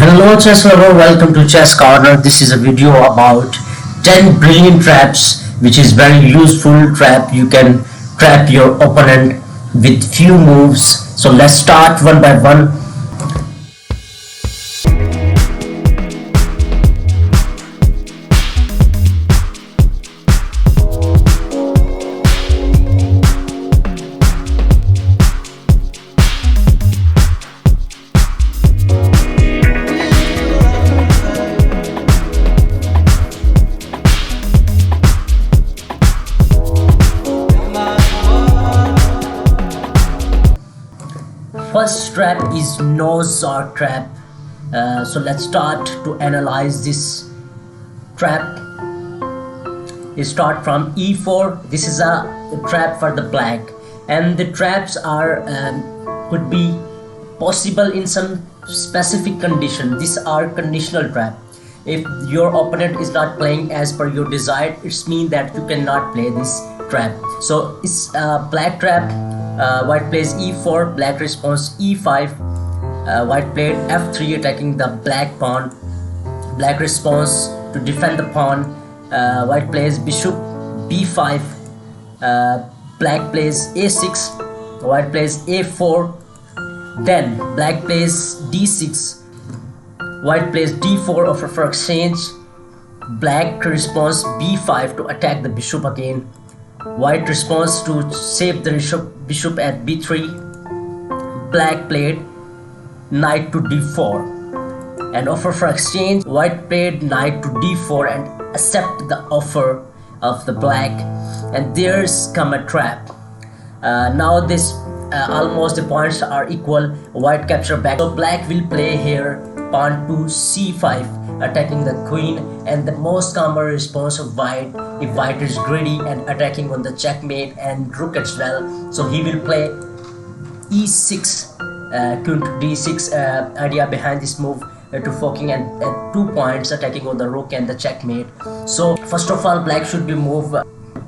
Hello chess lover, welcome to Chess Corner. This is a video about 10 brilliant traps, which is very useful trap. You can trap your opponent with few moves. So let's start one by one. First trap is Lasco Trap. So let's start to analyze this trap. You start from e4. This is a trap for the black, and the traps are could be possible in some specific condition. These are conditional trap. If your opponent is not playing as per your desire, it means that you cannot play this trap. So it's a black trap. White plays e4, black responds e5, white played f3 attacking the black pawn, black responds to defend the pawn, white plays bishop b5, black plays a6, white plays a4, then black plays d6, white plays d4 offer for exchange, black responds b5 to attack the bishop again, white responds to save the bishop at b3, black played knight to d4 and offer for exchange. White played knight to d4 and accept the offer of the black, and there's come a trap. Now this almost the points are equal. White capture back, so black will play here pawn to c5 attacking the queen, and the most common response of white, if white is greedy and attacking on the checkmate and rook as well, so he will play e6, queen to d6. Idea behind this move to focusing at 2 points attacking on the rook and the checkmate. So first of all, black should be move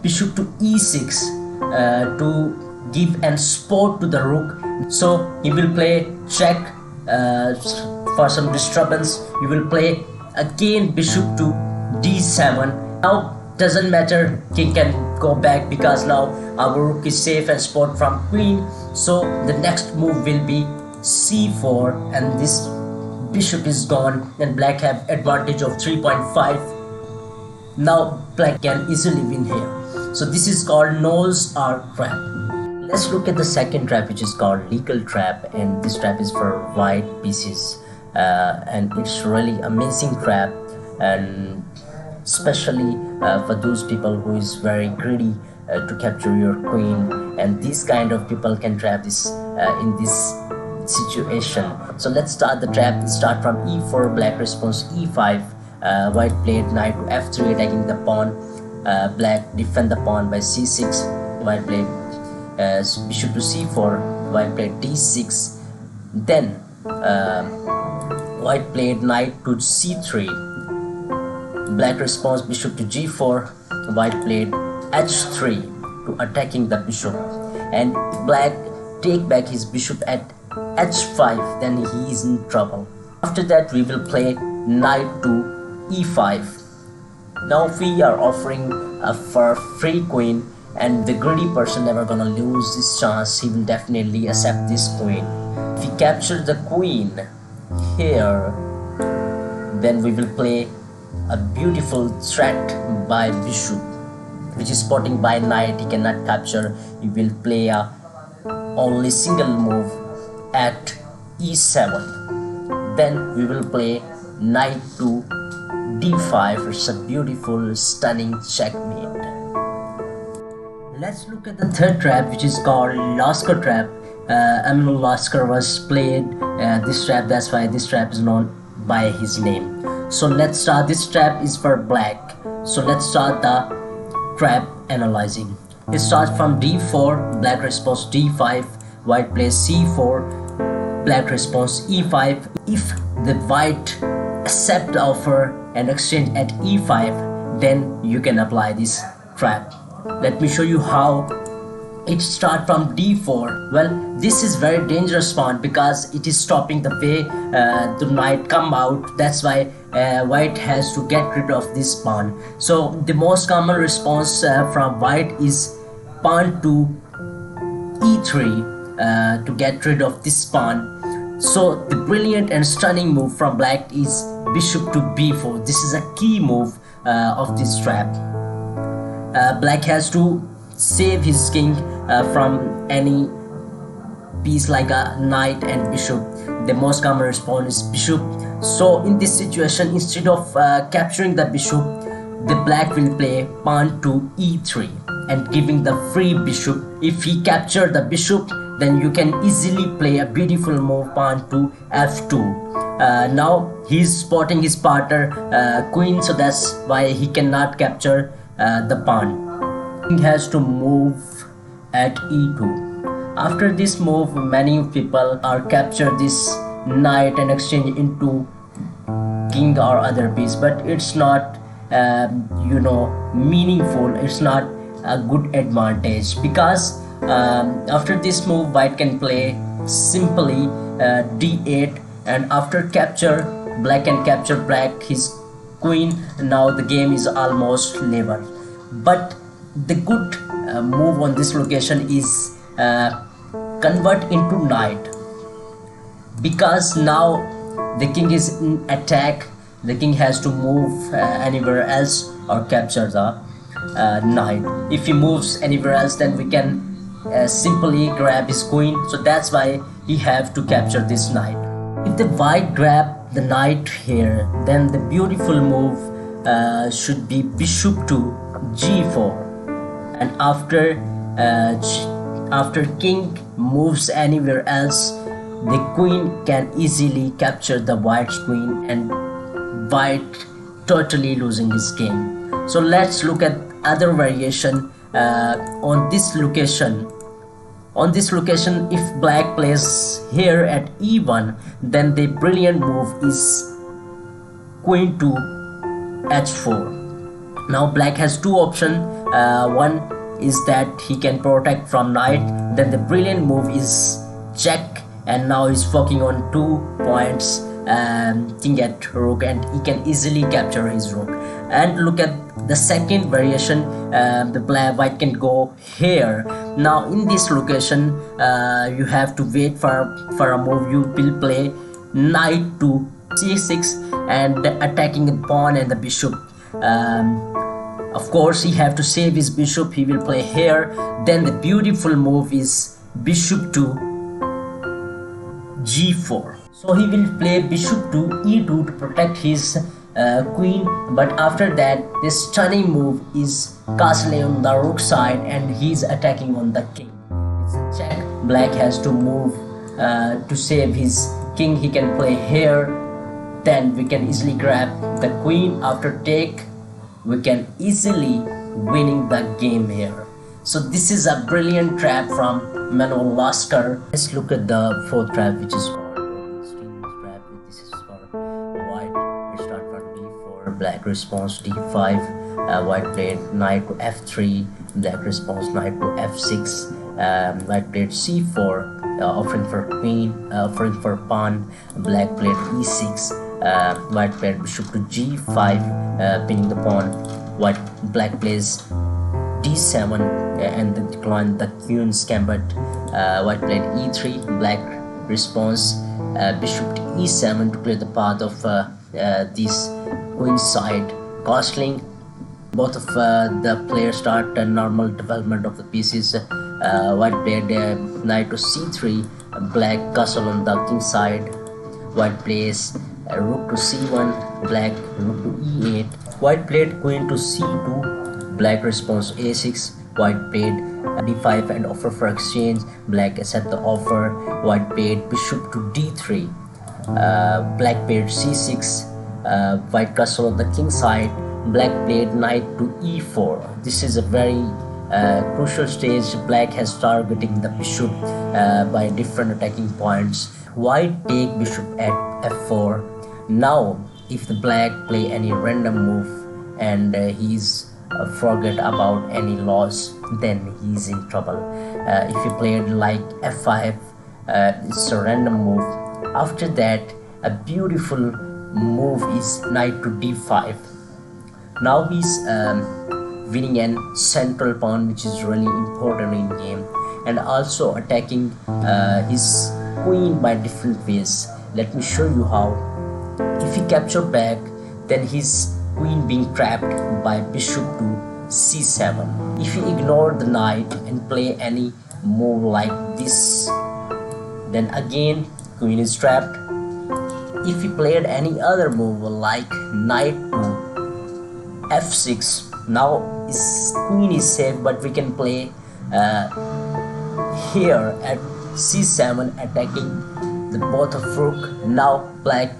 bishop to e6 to give and support to the rook. So he will play check for some disturbance. You will play again bishop to d7. Now doesn't matter, king can go back because now our rook is safe and support from queen. So the next move will be c4, and this bishop is gone and black have advantage of 3.5. Now black can easily win here. So this is called Lasco Trap. Let's look at the second trap, which is called Legal Trap, and this trap is for white pieces. And it's really amazing trap, and especially for those people who is very greedy to capture your queen, and these kind of people can trap this in this situation. So let's start the trap. Start from e4, black responds e5, white played knight to f3 attacking the pawn, black defend the pawn by c6, white played bishop to c4, white played d6, then white played knight to c3, black responds bishop to g4, white played h3 to attacking the bishop, and black take back his bishop at h5, then he is in trouble. After that we will play knight to e5. Now we are offering for free queen, and the greedy person never gonna lose this chance. He will definitely accept this queen. If he captures the queen here, then we will play a beautiful threat by bishop, which is spotting by knight. He cannot capture. He will play a only single move at e7. Then we will play knight to d5. It's a beautiful stunning checkmate. Let's look at the third trap, which is called Lasco Trap. Lasco was played this trap, that's why this trap is known by his name. So let's start. This trap is for black. So let's start the trap analyzing. It starts from d4, black responds d5, white plays c4, black responds e5. If the white accept the offer and exchange at e5, then you can apply this trap. Let me show you how it start from d4. Well, this is very dangerous pawn because it is stopping the way the knight come out. That's why white has to get rid of this pawn. So the most common response from white is pawn to e3 to get rid of this pawn. So the brilliant and stunning move from black is bishop to b4. This is a key move of this trap. Black has to save his king from any piece like a knight and bishop. The most common response is bishop. So in this situation, instead of capturing the bishop, the black will play pawn to e3 and giving the free bishop. If he capture the bishop, then you can easily play a beautiful move pawn to f2. Now he's spotting his partner queen, so that's why he cannot capture the pawn. King has to move at e2. After this move, many people are capture this knight and exchange into king or other piece, but it's not meaningful. It's not a good advantage because after this move, white can play simply d8, and after capture, black can capture black his queen. Now the game is almost level. But the good move on this location is convert into knight, because now the king is in attack. The king has to move anywhere else or capture the knight. If he moves anywhere else, then we can simply grab his queen. So that's why he have to capture this knight. If the white grab the knight here, then the beautiful move should be bishop to g4. And after king moves anywhere else, the queen can easily capture the white's queen and white totally losing his game. So let's look at other variation on this location. On this location, if black plays here at e1, then the brilliant move is queen to h4. Now black has two options. One is that he can protect from knight. Then the brilliant move is check, and now he's focusing on 2 points, king at rook, and he can easily capture his rook. And look at the second variation. The white can go here. Now in this location, you have to wait for a move. You will play knight to c6 and attacking the pawn and the bishop. Of course, he have to save his bishop. He will play here. Then the beautiful move is bishop to g4. So he will play bishop to e2 to protect his queen. But after that, this stunning move is castle on the rook side, and he's attacking on the king. It's a check. Black has to move to save his king. He can play here. Then we can easily grab the queen. After take, we can easily winning the game here. So this is a brilliant trap from Manuel Lasco. Let's look at the fourth trap, which is for trap. This is for white. We start from d4. Black response d5. White played knight to f3. Black response knight to f6. White played c4, offering for queen, offering for pawn. Black played e6. White played bishop to g5, pinning the pawn. Black plays d7 and then decline the queen's gambit. White played e3. Black response bishop to e7 to clear the path of this queen's side, castling. Both of the players start a normal development of the pieces. White played knight to c3. Black castle on the king side. White plays rook to c1. Black rook to e8. White played queen to c2. Black response a6. White paid d5 and offer for exchange. Black accept the offer. White paid bishop to d3. Black paid c6. White castle on the king side. Black played knight to e4. This is a very crucial stage. Black has targeting the bishop by different attacking points. White take bishop at f4. Now if the black play any random move and he's forget about any loss, then he's in trouble. If he played like f5, it's a random move. After that, a beautiful move is knight to d5. Now he's winning an central pawn, which is really important in game, and also attacking his queen by different ways. Let me show you how. If he capture back, then his queen being trapped by bishop to c7. If he ignore the knight and play any move like this, then again queen is trapped. If he played any other move like knight to f6, now his queen is safe, but we can play here at c7, attacking the both of rook. Now black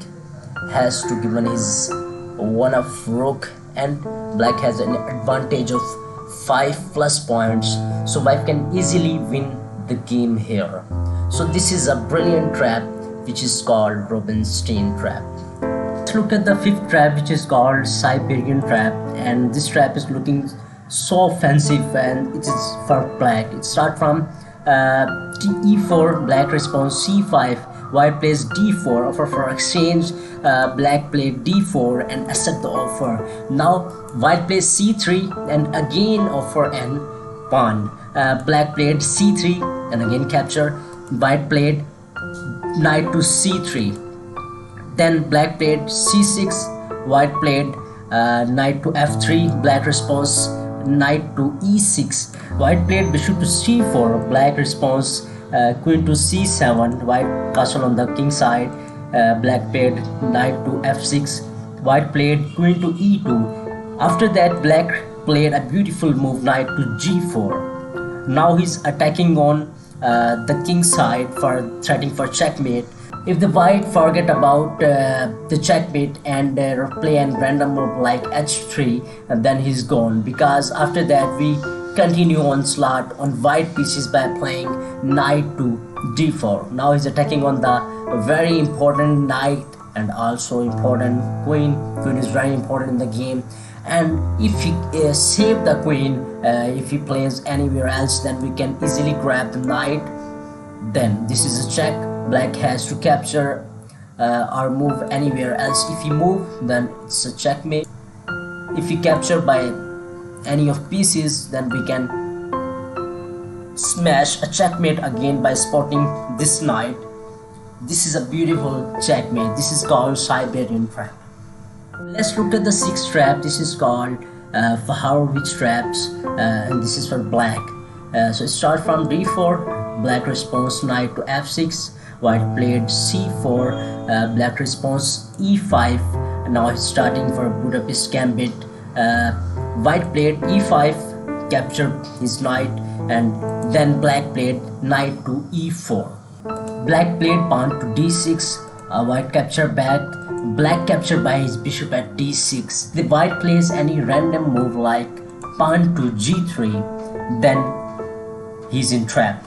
has to given his one of rook, and black has an advantage of 5+ points, so white can easily win the game here. So this is a brilliant trap which is called Rubinstein trap. Let's look at the fifth trap, which is called Siberian trap, and this trap is looking so offensive and it is for black. It starts from e4, black responds c5, white plays d4, offer for exchange. Black played d4 and accept the offer. Now white plays c3 and again offer and pawn. Black played c3 and again capture. White played knight to c3. Then black played c6, white played knight to f3, black responds knight to e6. White played bishop to c4, black responds queen to c7, white castle on the king side. Black played knight to f6, white played queen to e2. After that, black played a beautiful move, knight to g4. Now he's attacking on the king side for threatening for checkmate. If the white forget about the checkmate and play a random move like h3, then he's gone, because after that we continue onslaught on white pieces by playing knight to d4. Now he's attacking on the very important knight and also important queen. Queen is very important in the game, and if he save the queen, if he plays anywhere else, then we can easily grab the knight. Then this is a check. Black has to capture or move anywhere else. If he move, then it's a checkmate. If he capture by any of pieces, then we can smash a checkmate again by spotting this knight. This is a beautiful checkmate. This is called Siberian trap. Let's look at the sixth trap. This is called Faharovich traps, and this is for black. So start from d4, black responds knight to f6, white played c4, black responds e5. Now he's starting for Budapest Gambit. White played e5, captured his knight, and then black played knight to e4. Black played pawn to d6, white captured back, black captured by his bishop at d6. The white plays any random move like pawn to g3, then he's in trap.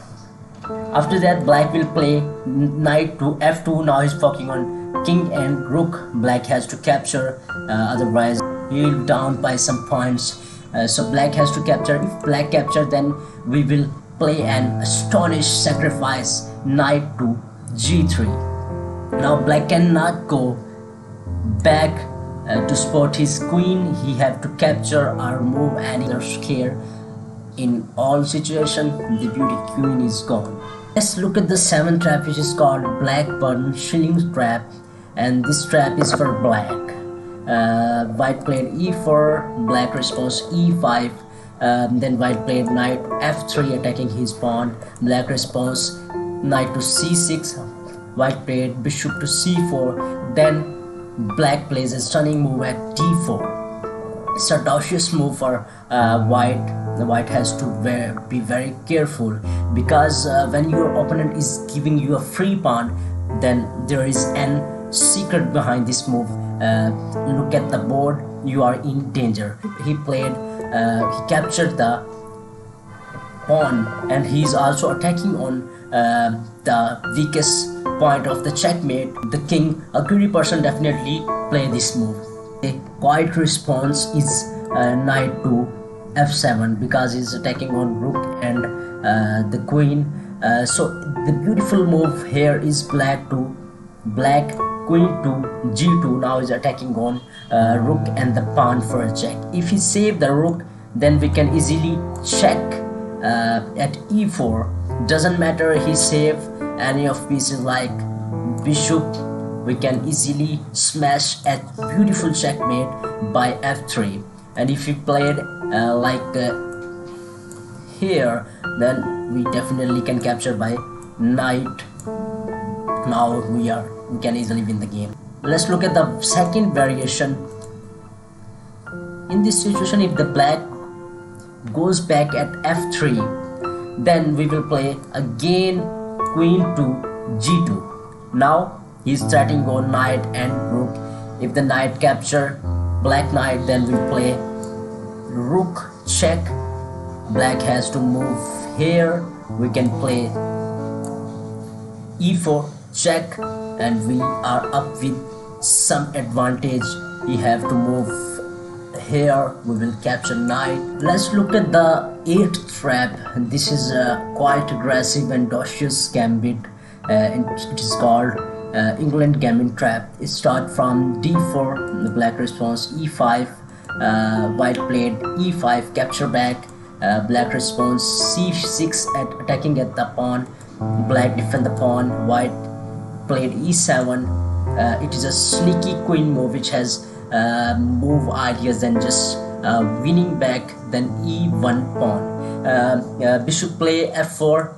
After that, black will play knight to f2. Now he's focusing on king and rook. Black has to capture, otherwise he'll down by some points. So black has to capture. If black capture, then we will play an astonished sacrifice, knight to g3. Now black cannot go back to spot his queen. He have to capture or move any other square. In all situations, the beauty queen is gone. Let's look at the seventh trap, which is called Black Burne Shilling trap, and this trap is for black. White played e4, black responds e5, then white played knight f3 attacking his pawn. Black responds knight to c6, white played bishop to c4, then black plays a stunning move at d4. It's a audacious move for white. The white has to be very careful, because when your opponent is giving you a free pawn, then there is an secret behind this move. Look at the board, you are in danger. He captured the pawn, and he's also attacking on the weakest point of the checkmate, the king. A greedy person definitely play this move. A quiet response is knight to f7 because he's attacking on rook and the queen. So the beautiful move here is black queen to g2. Now he's attacking on rook and the pawn for a check. If he save the rook, then we can easily check at e4. Doesn't matter he save any of pieces like bishop, we can easily smash a beautiful checkmate by f3. And if he played here, then we definitely can capture by knight. Now we can easily win the game. Let's look at the second variation. In this situation, if the black goes back at f3, then we will play again queen to g2. Now he's threatening on knight and rook. If the knight capture black knight, then we play rook check. Black has to move here. We can play e4 check, and we are up with some advantage. We have to move here. We will capture knight. Let's look at the 8th trap. This is quite aggressive and audacious gambit. It is called England Gambit trap. It starts from d4, the black response e5, white played e5, capture back, black response c6 at attacking at the pawn, black defend the pawn, white played e7. It is a sneaky queen move which has move ideas than just winning back, then e1 pawn. Bishop play f4,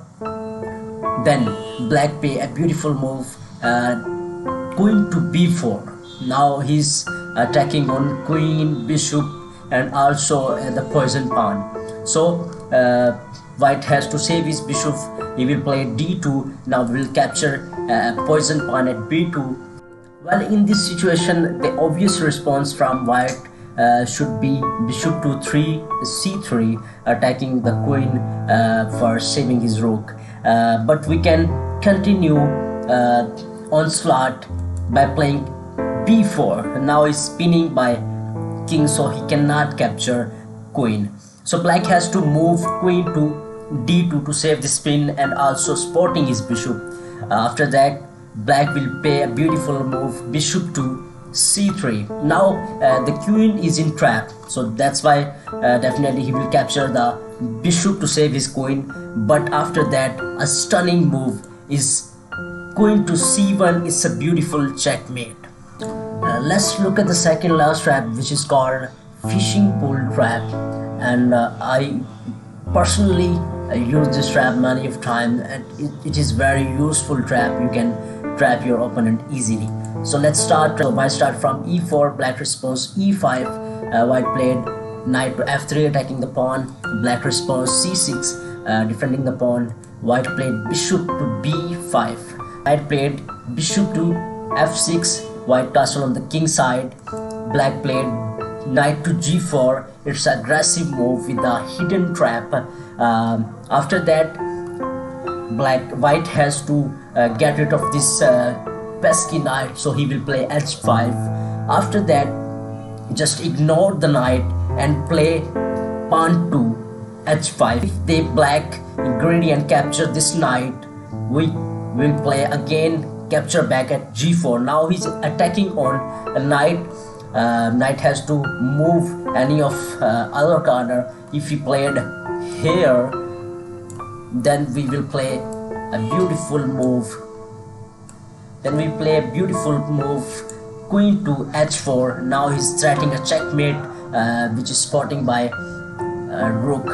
then black play a beautiful move, queen to b4. Now he's attacking on queen, bishop, and also the poison pawn. So white has to save his bishop. He will play d2. Now we will capture poison pawn at b2. Well, in this situation, the obvious response from white should be bishop to c3, attacking the queen for saving his rook. But we can continue onslaught by playing b4. Now he's spinning by king, so he cannot capture queen. So black has to move queen to d2 to save the spin and also supporting his bishop. After that, black will play a beautiful move, bishop to c3. Now the queen is in trap, so that's why definitely he will capture the bishop to save his queen. But after that, a stunning move is queen to c1. It's a beautiful checkmate. Let's look at the second last trap, which is called fishing pole trap. And I personally use this trap many of times, and it is very useful trap. You can trap your opponent easily. So let's start. So I start from e4, black response e5, white played knight to f3, attacking the pawn, black response c6, defending the pawn, white played bishop to b5, white played bishop to f6, white castle on the king side, black played knight to g4. It's an aggressive move with a hidden trap. After that, white has to get rid of this pesky knight, so he will play h5. After that, just ignore the knight and play pawn to h5. If they black greedy and capture this knight, we will play again capture back at g4. Now he's attacking on a knight. Knight has to move any of other corner. If he played here, then we will play a beautiful move. Then we play a beautiful move, queen to h4. Now he's threatening a checkmate, which is spotting by rook.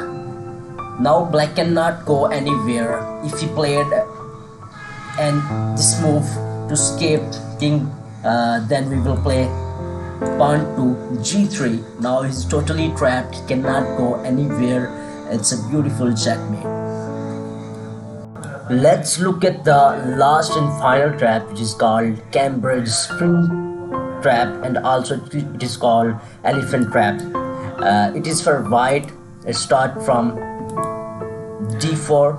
Now black cannot go anywhere. If he played and this move to escape king, then we will play pawn to g3. Now he's totally trapped. He cannot go anywhere. It's a beautiful checkmate. Let's look at the last and final trap, which is called Cambridge spring trap, and also it is called elephant trap. It is for white. Start from d4,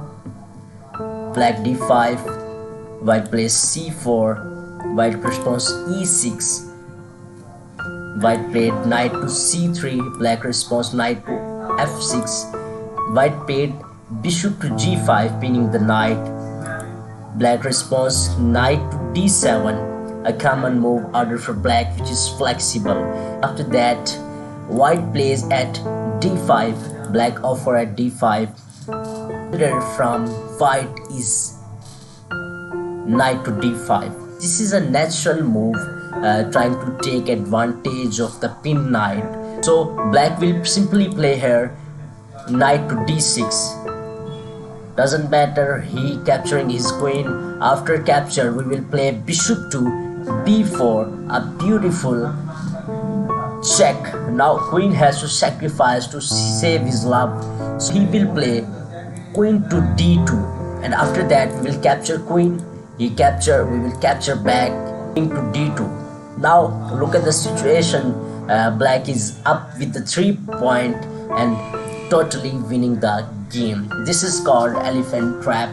black d5, white plays c4, white response e6, white played knight to c3, black response knight to f6. White played bishop to g5, pinning the knight. Black responds knight to d7, a common move order for black which is flexible. After that, white plays at d5, black offer at d5. Order from white is knight to d5. This is a natural move, trying to take advantage of the pinned knight. So black will simply play here knight to d6. Doesn't matter, he capturing his queen. After capture, we will play bishop to b4, a beautiful check. Now queen has to sacrifice to save his love, so he will play queen to d2, and after that we will capture queen. He capture, we will capture back, king to d2. Now look at the situation. Black is up with the 3 point and totally winning the game. This is called elephant trap,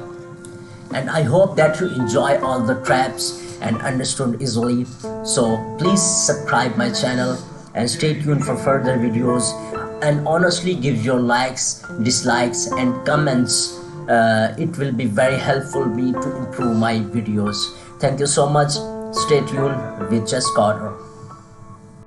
and I hope that you enjoy all the traps and understood easily. So please subscribe my channel and stay tuned for further videos, and honestly give your likes, dislikes and comments. It will be very helpful me to improve my videos. Thank you so much. Stay tuned with Just Carter.